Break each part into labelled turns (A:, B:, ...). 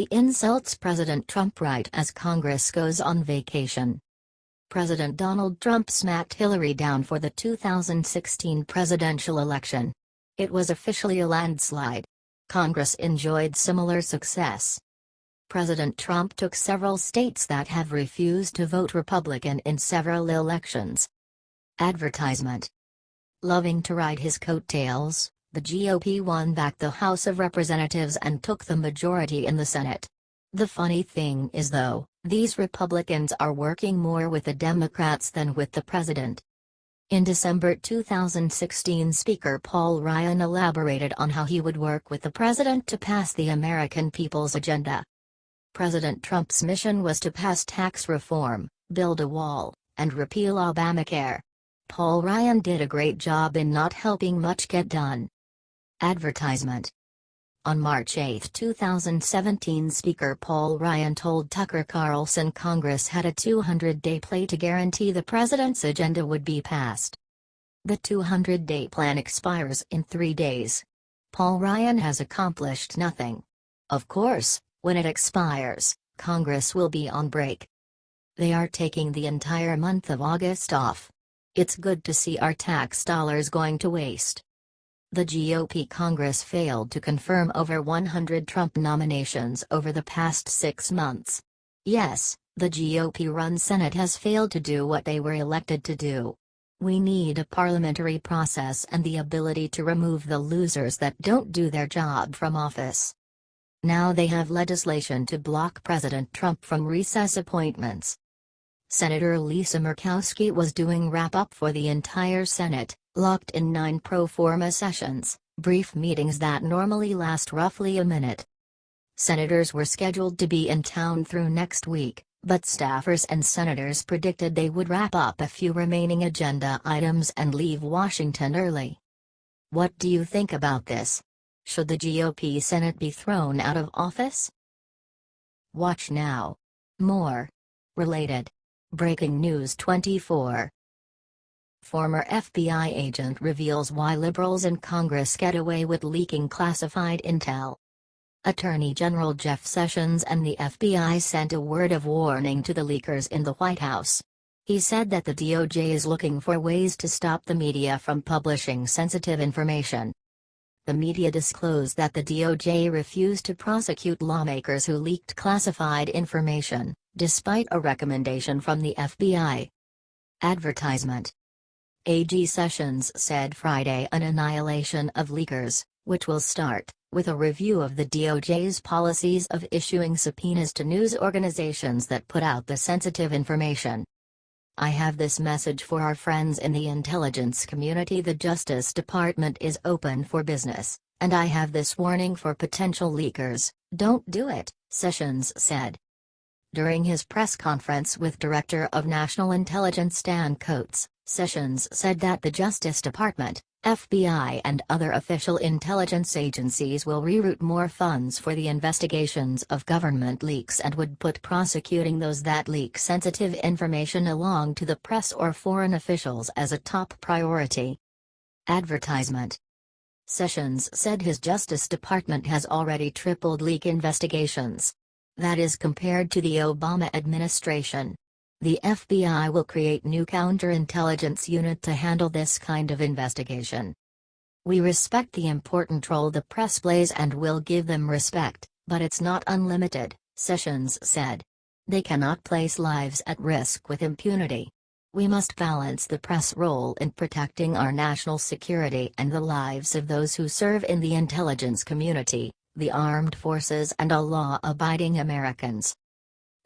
A: He insults President Trump right as Congress goes on vacation. President Donald Trump smacked Hillary down for the 2016 presidential election. It was officially a landslide. Congress enjoyed similar success. President Trump took several states that have refused to vote Republican in several elections. Advertisement. Loving to ride his coattails, the GOP won back the House of Representatives and took the majority in the Senate. The funny thing is though, these Republicans are working more with the Democrats than with the president. In December 2016, Speaker Paul Ryan elaborated on how he would work with the president to pass the American people's agenda. President Trump's mission was to pass tax reform, build a wall, and repeal Obamacare. Paul Ryan did a great job in not helping much get done. Advertisement. On March 8, 2017, Speaker Paul Ryan told Tucker Carlson Congress had a 200-day play to guarantee the president's agenda would be passed. The 200-day plan expires in 3 days. Paul Ryan has accomplished nothing. Of course, when it expires, Congress will be on break. They are taking the entire month of August off. It's good to see our tax dollars going to waste. The GOP Congress failed to confirm over 100 Trump nominations over the past 6 months. Yes, the GOP-run Senate has failed to do what they were elected to do. We need a parliamentary process and the ability to remove the losers that don't do their job from office. Now they have legislation to block President Trump from recess appointments. Senator Lisa Murkowski was doing wrap-up for the entire Senate, locked in 9 pro forma sessions, brief meetings that normally last roughly a minute. Senators were scheduled to be in town through next week, but staffers and senators predicted they would wrap up a few remaining agenda items and leave Washington early. What do you think about this? Should the GOP Senate be thrown out of office? Watch now. More. Related. Breaking News 24. Former FBI agent reveals why liberals in Congress get away with leaking classified intel. Attorney General Jeff Sessions and the FBI sent a word of warning to the leakers in the White House. He said that the DOJ is looking for ways to stop the media from publishing sensitive information. The media disclosed that the DOJ refused to prosecute lawmakers who leaked classified information, despite a recommendation from the FBI. Advertisement. AG Sessions said Friday an annihilation of leakers, which will start with a review of the DOJ's policies of issuing subpoenas to news organizations that put out the sensitive information. I have this message for our friends in the intelligence community: the Justice Department is open for business, and I have this warning for potential leakers: don't do it, Sessions said. During his press conference with Director of National Intelligence Stan Coates, Sessions said that the Justice Department, FBI and other official intelligence agencies will reroute more funds for the investigations of government leaks and would put prosecuting those that leak sensitive information along to the press or foreign officials as a top priority. Advertisement. Sessions said his Justice Department has already tripled leak investigations. That is compared to the Obama administration. The FBI will create new counterintelligence unit to handle this kind of investigation. We respect the important role the press plays and will give them respect, but it's not unlimited, Sessions said. They cannot place lives at risk with impunity. We must balance the press role in protecting our national security and the lives of those who serve in the intelligence community, the armed forces and all law-abiding Americans.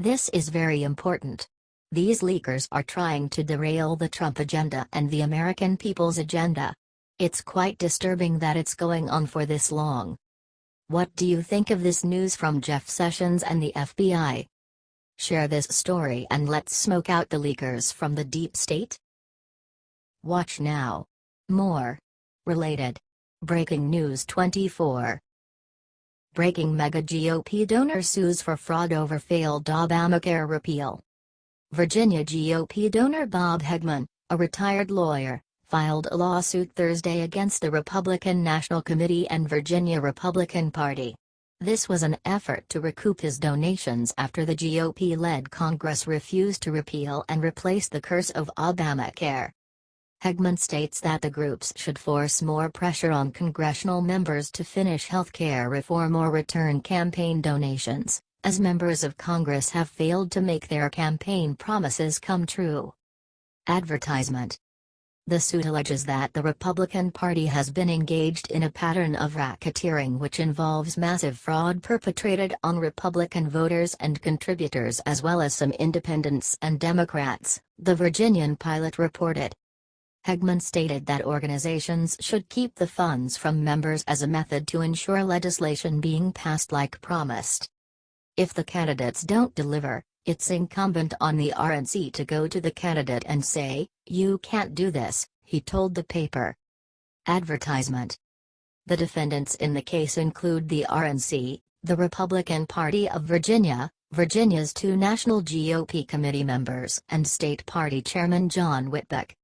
A: This is very important. These leakers are trying to derail the Trump agenda and the American people's agenda. It's quite disturbing that it's going on for this long. What do you think of this news from Jeff Sessions and the FBI? Share this story and let's smoke out the leakers from the deep state. Watch now. More. Related. Breaking News 24. Breaking: mega GOP donor sues for fraud over failed Obamacare repeal. Virginia GOP donor Bob Hegman, a retired lawyer, filed a lawsuit Thursday against the Republican National Committee and Virginia Republican Party. This was an effort to recoup his donations after the GOP-led Congress refused to repeal and replace the curse of Obamacare. Hegman states that the groups should force more pressure on congressional members to finish health care reform or return campaign donations, as members of Congress have failed to make their campaign promises come true. Advertisement. The suit alleges that the Republican Party has been engaged in a pattern of racketeering which involves massive fraud perpetrated on Republican voters and contributors as well as some independents and Democrats, the Virginian Pilot reported. Hegman stated that organizations should keep the funds from members as a method to ensure legislation being passed like promised. If the candidates don't deliver, it's incumbent on the RNC to go to the candidate and say, "You can't do this," he told the paper. Advertisement. The defendants in the case include the RNC, the Republican Party of Virginia, Virginia's two national GOP committee members and state party chairman John Whitbeck.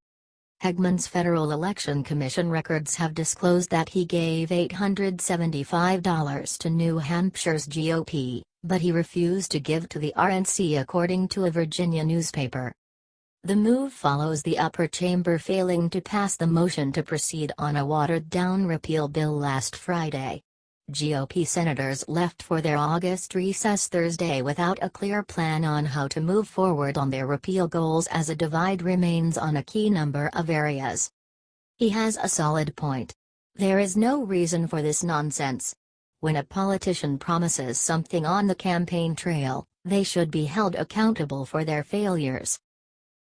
A: Hegman's Federal Election Commission records have disclosed that he gave $875 to New Hampshire's GOP, but he refused to give to the RNC according to a Virginia newspaper. The move follows the upper chamber failing to pass the motion to proceed on a watered-down repeal bill last Friday. GOP senators left for their August recess Thursday without a clear plan on how to move forward on their repeal goals as a divide remains on a key number of areas. He has a solid point. There is no reason for this nonsense. When a politician promises something on the campaign trail, they should be held accountable for their failures.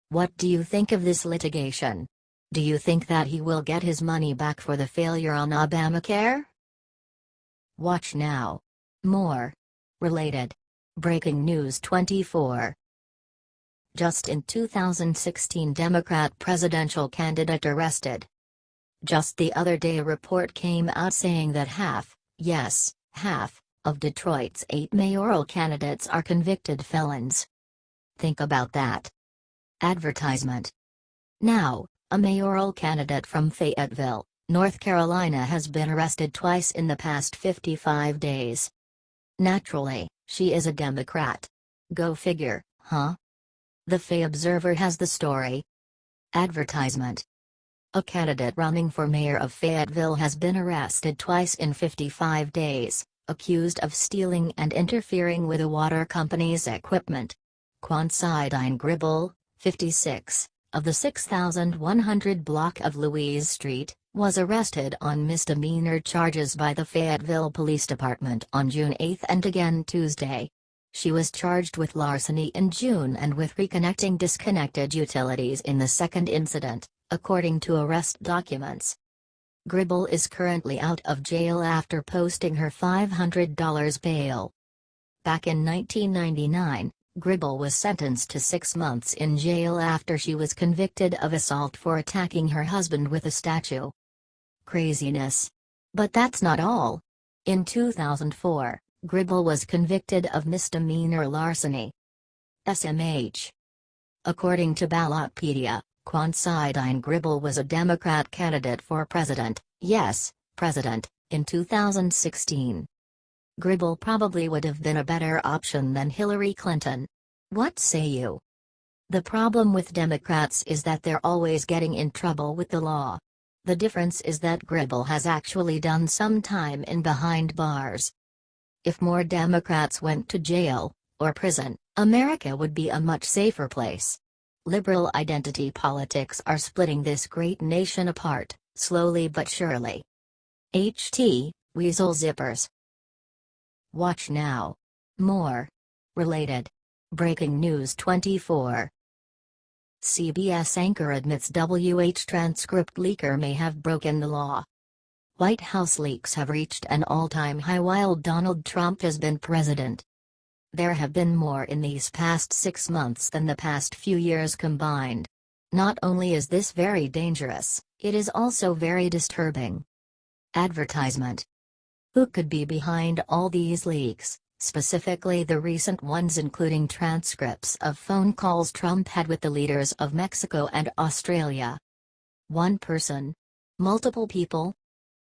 A: What do you think of this litigation? Do you think that he will get his money back for the failure on Obamacare? Watch now. More. Related. Breaking News 24. Just in 2016 Democrat presidential candidate arrested. Just the other day a report came out saying that half, yes, half, of Detroit's 8 mayoral candidates are convicted felons. Think about that. Advertisement. Now, a mayoral candidate from Fayetteville, North Carolina has been arrested twice in the past 55 days. Naturally, she is a Democrat. Go figure, huh? The Fay Observer has the story. Advertisement. A candidate running for mayor of Fayetteville has been arrested twice in 55 days, accused of stealing and interfering with a water company's equipment. Considine Gribble, 56, of the 6100 block of Louise Street, was arrested on misdemeanor charges by the Fayetteville Police Department on June 8 and again Tuesday. She was charged with larceny in June and with reconnecting disconnected utilities in the second incident, according to arrest documents. Gribble is currently out of jail after posting her $500 bail. Back in 1999, Gribble was sentenced to 6 months in jail after she was convicted of assault for attacking her husband with a statue. Craziness. But that's not all. In 2004, Gribble was convicted of misdemeanor larceny. SMH. According to Ballotpedia, Considine Gribble was a Democrat candidate for president, yes, president, in 2016. Gribble probably would have been a better option than Hillary Clinton. What say you? The problem with Democrats is that they're always getting in trouble with the law. The difference is that Gribble has actually done some time in behind bars. If more Democrats went to jail, or prison, America would be a much safer place. Liberal identity politics are splitting this great nation apart, slowly but surely. HT, Weasel Zippers. Watch now. More. Related. Breaking News 24. CBS anchor admits WH transcript leaker may have broken the law. White House leaks have reached an all-time high while Donald Trump has been president. There have been more in these past 6 months than the past few years combined. Not only is this very dangerous, it is also very disturbing. Advertisement. Who could be behind all these leaks, specifically the recent ones including transcripts of phone calls Trump had with the leaders of Mexico and Australia? One person? Multiple people?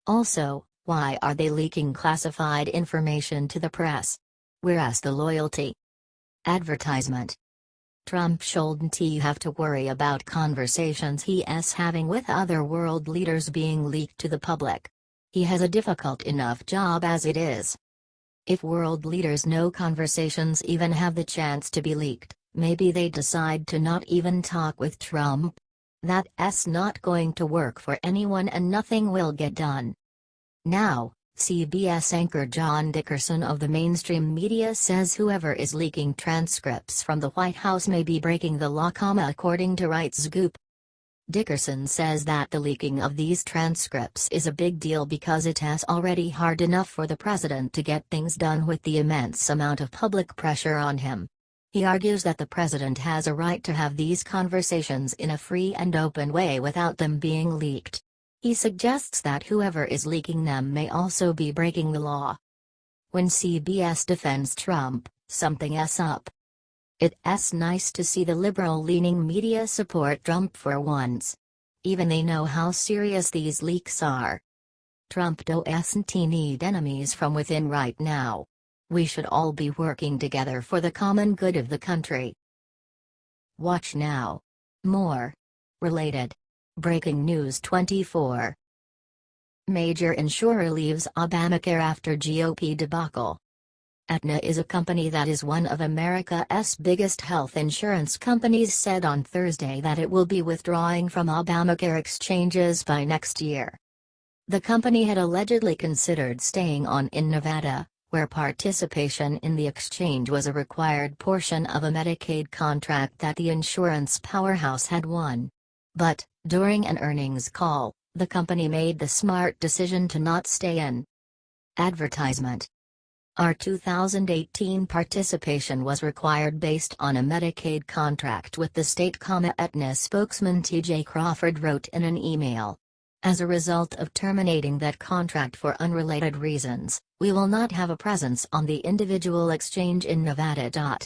A: Also, Why are they leaking classified information to the press? Where's the loyalty? Advertisement. Trump shouldn't he have to worry about conversations he's having with other world leaders being leaked to the public? He has a difficult enough job as it is. If world leaders know conversations even have the chance to be leaked, maybe they decide to not even talk with Trump. That's not going to work for anyone and nothing will get done. Now, CBS anchor John Dickerson of the mainstream media says whoever is leaking transcripts from the White House may be breaking the law, according to RightScoop. Dickerson says that the leaking of these transcripts is a big deal because it's already hard enough for the president to get things done with the immense amount of public pressure on him. He argues that the president has a right to have these conversations in a free and open way without them being leaked. He suggests that whoever is leaking them may also be breaking the law. When CBS defends Trump, something's up. It's nice to see the liberal-leaning media support Trump for once. Even they know how serious these leaks are. Trump doesn't need enemies from within right now. We should all be working together for the common good of the country. Watch now. More. Related. Breaking News 24. Major insurer leaves Obamacare after GOP debacle. Aetna is a company that is one of America's biggest health insurance companies, said on Thursday that it will be withdrawing from Obamacare exchanges by next year. The company had allegedly considered staying on in Nevada, where participation in the exchange was a required portion of a Medicaid contract that the insurance powerhouse had won. But, during an earnings call, the company made the smart decision to not stay in. Advertisement. Our 2018 participation was required based on a Medicaid contract with the state, Aetna spokesman T.J. Crawford wrote in an email. As a result of terminating that contract for unrelated reasons, we will not have a presence on the individual exchange in Nevada.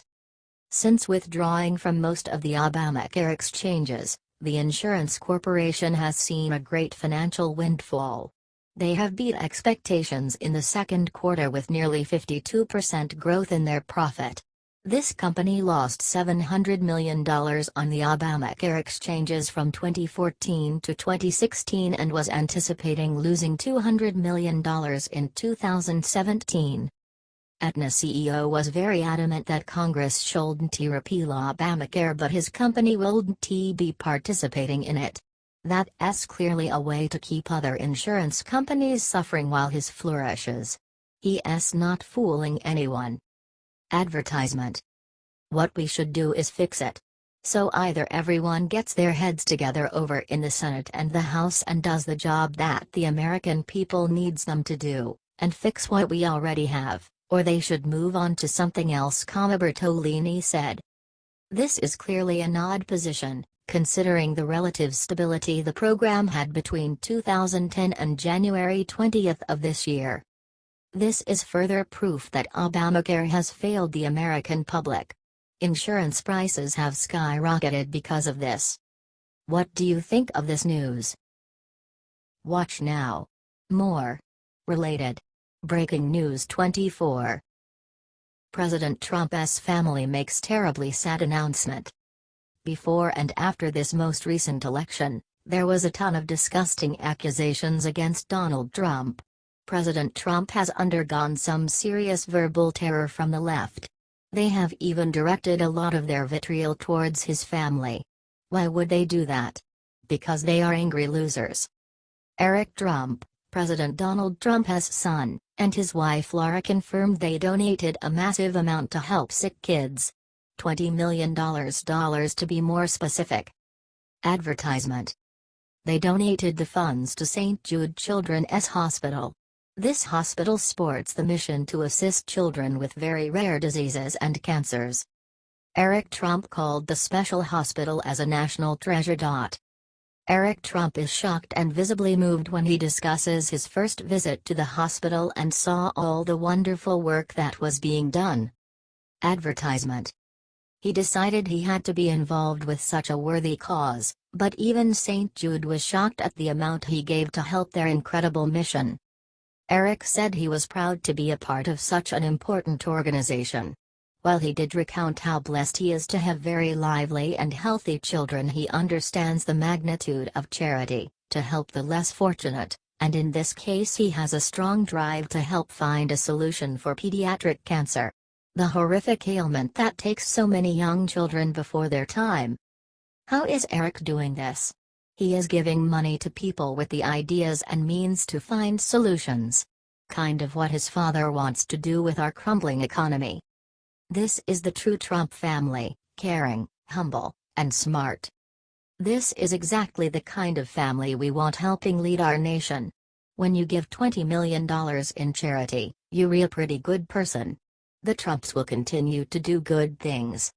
A: Since withdrawing from most of the Obamacare exchanges, the insurance corporation has seen a great financial windfall. They have beat expectations in the second quarter with nearly 52% growth in their profit. This company lost $700 million on the Obamacare exchanges from 2014 to 2016 and was anticipating losing $200 million in 2017. Aetna CEO was very adamant that Congress shouldn't repeal Obamacare, but his company wouldn't be participating in it. That's clearly a way to keep other insurance companies suffering while his flourishes. He's not fooling anyone. Advertisement. What we should do is fix it. So either everyone gets their heads together over in the Senate and the House and does the job that the American people needs them to do, and fix what we already have, or they should move on to something else, Bertolini said. This is clearly an odd position, considering the relative stability the program had between 2010 and January 20 of this year. This is further proof that Obamacare has failed the American public. Insurance prices have skyrocketed because of this. What do you think of this news? Watch now. More. Related. Breaking News 24. President Trump's family makes terribly sad announcement. Before and after this most recent election, there was a ton of disgusting accusations against Donald Trump. President Trump has undergone some serious verbal terror from the left. They have even directed a lot of their vitriol towards his family. Why would they do that? Because they are angry losers. Eric Trump, President Donald Trump's son, and his wife Laura confirmed they donated a massive amount to help sick kids. $20 million to be more specific. Advertisement. They donated the funds to St. Jude Children's Hospital. This hospital sports the mission to assist children with very rare diseases and cancers. Eric Trump called the special hospital as a national treasure. Eric Trump is shocked and visibly moved when he discusses his first visit to the hospital and saw all the wonderful work that was being done. Advertisement. He decided he had to be involved with such a worthy cause, but even St. Jude was shocked at the amount he gave to help their incredible mission. Eric said he was proud to be a part of such an important organization. While he did recount how blessed he is to have very lively and healthy children, he understands the magnitude of charity, to help the less fortunate, and in this case he has a strong drive to help find a solution for pediatric cancer. The horrific ailment that takes so many young children before their time. How is Eric doing this? He is giving money to people with the ideas and means to find solutions. Kind of what his father wants to do with our crumbling economy. This is the true Trump family, caring, humble, and smart. This is exactly the kind of family we want helping lead our nation. When you give $20 million in charity, you're a pretty good person. The Trumps will continue to do good things.